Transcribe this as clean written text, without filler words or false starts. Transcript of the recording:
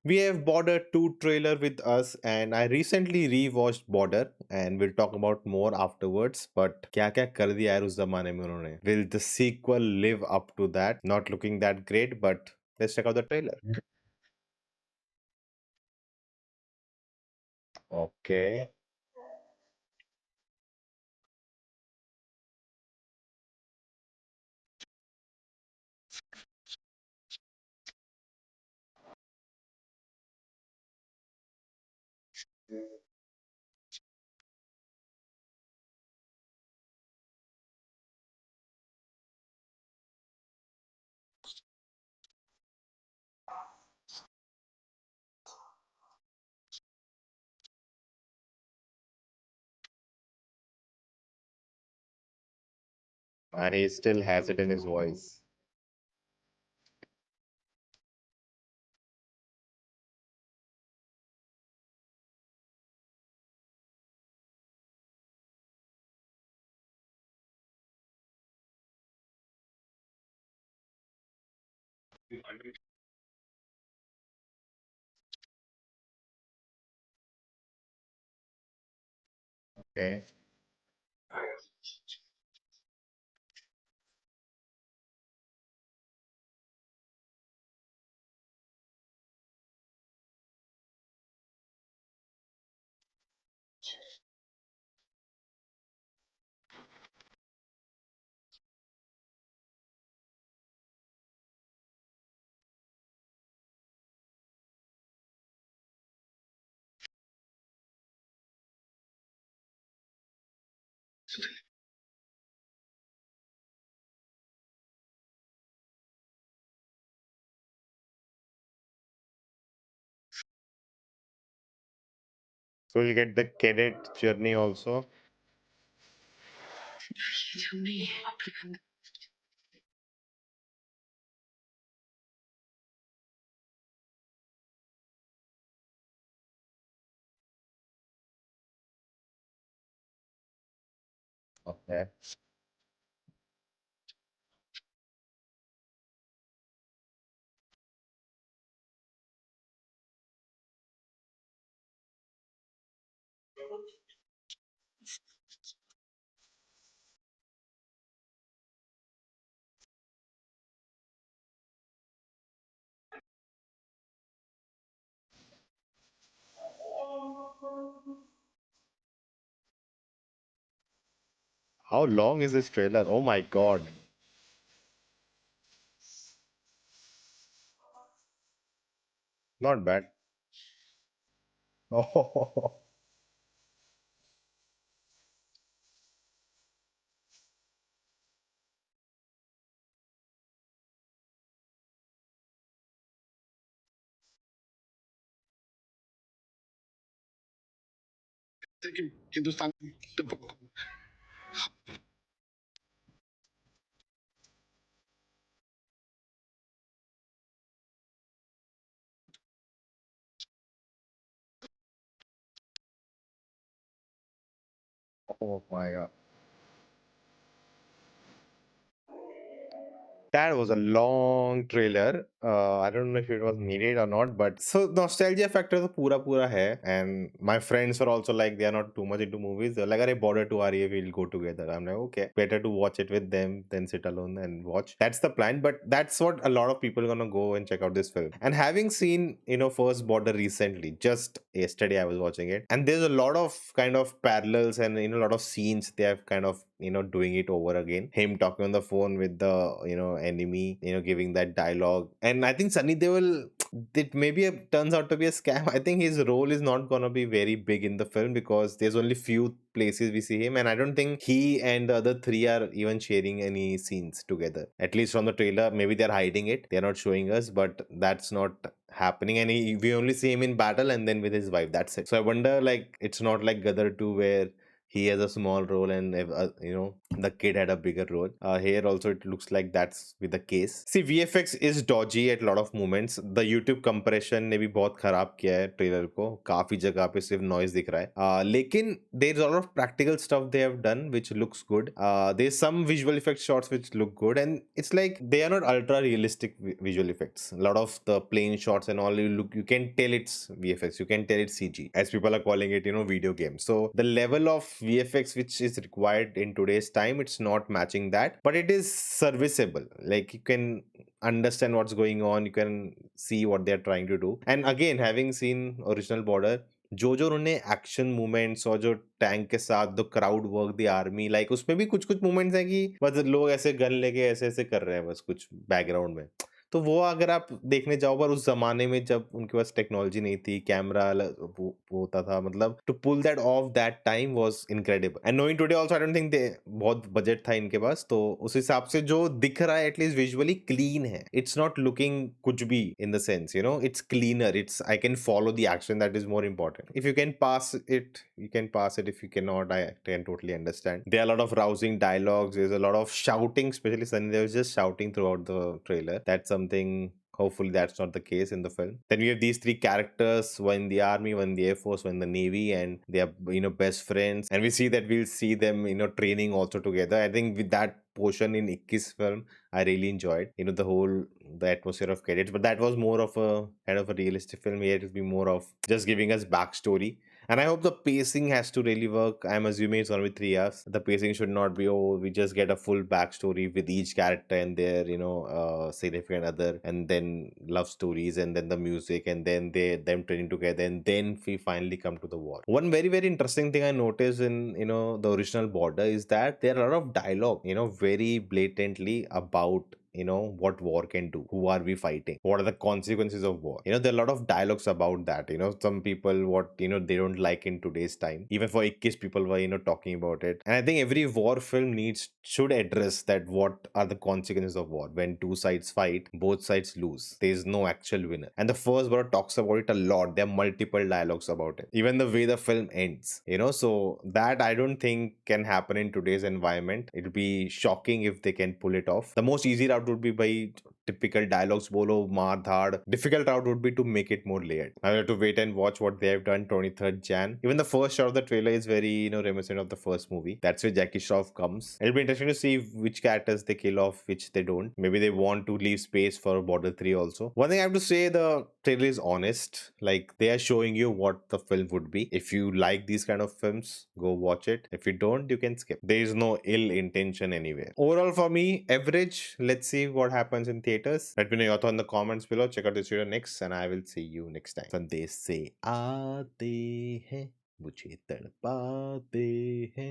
We have Border 2 trailer with us, and I recently rewatched Border, and we'll talk about more afterwards. But क्या क्या कर दिया यार उस जमाने में उन्होंने? Will the sequel live up to that? Not looking that great, but let's check out the trailer. Okay. And he still has it in his voice. Okay. So you get the cadet journey also. Okay. How long is this trailer? Oh my god. Not bad. Oh. Oh my god. That was a long trailer. I don't know if it was needed or not, but so nostalgia factor तो पूरा पूरा है. And my friends are also like they are not too much into movies. They're like, अरे border to आ रही है, we'll go together. I'm like, okay, better to watch it with them than sit alone and watch. That's the plan. But that's what a lot of people are gonna go and check out this film. And having seen first border recently, just yesterday I was watching it, and there's a lot of kind of parallels and a lot of scenes they have kind of doing it over again, him talking on the phone with the enemy, giving that dialogue. And I think Sunny Deol, it maybe turns out to be a scam. I think his role is not gonna be very big in the film because there's only few places we see him, and I don't think he and the other three are even sharing any scenes together, at least from the trailer. Maybe they're hiding it, they're not showing us, but that's not happening. And we only see him in battle and then with his wife, that's it. So I wonder, like, it's not like Gadar 2 where he has a small role, and the kid had a bigger role. Here also it looks like that's with the case. See, VFX is dodgy at a lot of moments. The YouTube compression ने भी बहुत खराब किया है trailer को, काफी जगह पे सिर्फ नॉइज दिख रहा है, लेकिन there is a lot of practical stuff they have done which looks good. There's some visual effects shots which look good, and it's like they are not ultra realistic visual effects. A lot of the plane shots and all, you can tell it's VFX, you can tell it's CG, as people are calling it, video games. So the level of VFX which is required in today's time, it's not matching that, but it is serviceable. Like, you can understand what's going on, you can see what they're trying to do. And again, having seen original border, जो जो उन्होंने action movements और जो tank के साथ the crowd work the army, like उसमें भी कुछ कुछ मूवमेंट्स हैं कि बस लोग ऐसे गन लेके ऐसे ऐसे कर रहे हैं बस कुछ बैकग्राउंड में। तो वो अगर आप देखने जाओ, पर उस जमाने में जब उनके पास टेक्नोलॉजी नहीं थी, कैमरा वो होता था, मतलब to pull that off that time was incredible. And knowing today also, I don't think they बहुत बजट था इनके पास, तो उस हिसाब से जो दिख रहा है एटलीस्ट विजुअली क्लीन है। इट्स नॉट लुकिंग कुछ भी in the sense, it's cleaner, it's I can follow the action, that is more important. If you can pass it, you can pass it. If you cannot, I can totally understand. There are a lot of rousing dialogues. There's a lot of shouting, especially Sunny. They was just shouting throughout the trailer. That's something. Hopefully, that's not the case in the film. Then we have these three characters: one in the army, one in the air force, one in the navy, and they are best friends. And we see that we'll see them training also together. I think with that portion in Ikkis film, I really enjoyed. The whole the atmosphere of cadets, but that was more of a kind of a realistic film. Here it'll be more of just giving us backstory. And I hope the pacing has to really work. I'm assuming it's gonna be 3 hours. The pacing should not be, oh, we just get a full backstory with each character and their, significant other, and then love stories, and then the music, and then them training together, and then we finally come to the war. One very, very interesting thing I noticed in, the original border is that there are a lot of dialogue, very blatantly about what war can do, who are we fighting, what are the consequences of war. There are a lot of dialogues about that. Some people, what they don't like in today's time, even for 21 people were talking about it. And I think every war film should address that, what are the consequences of war. When two sides fight, both sides lose, there is no actual winner. And the first war talks about it a lot. There are multiple dialogues about it, even the way the film ends. So that I don't think can happen in today's environment. It'll be shocking if they can pull it off. The most easy route would be by typical dialogues, bolo, maar, dhad. Difficult route would be to make it more layered. I will have to wait and watch what they have done 23rd Jan. Even the first shot of the trailer is very, reminiscent of the first movie. That's where Jackie Shroff comes. It'll be interesting to see which characters they kill off, which they don't. Maybe they want to leave space for Border 3 also. One thing I have to say, the trailer is honest. Like, they are showing you what the film would be. If you like these kind of films, go watch it. If you don't, you can skip. There is no ill intention anywhere. Overall, for me, average. Let's see what happens in theaters. Let me know your thoughts in the comments below. Check out this video next, and I will see you next time. संदेश से आते हैं, मुझे तड़पाते हैं.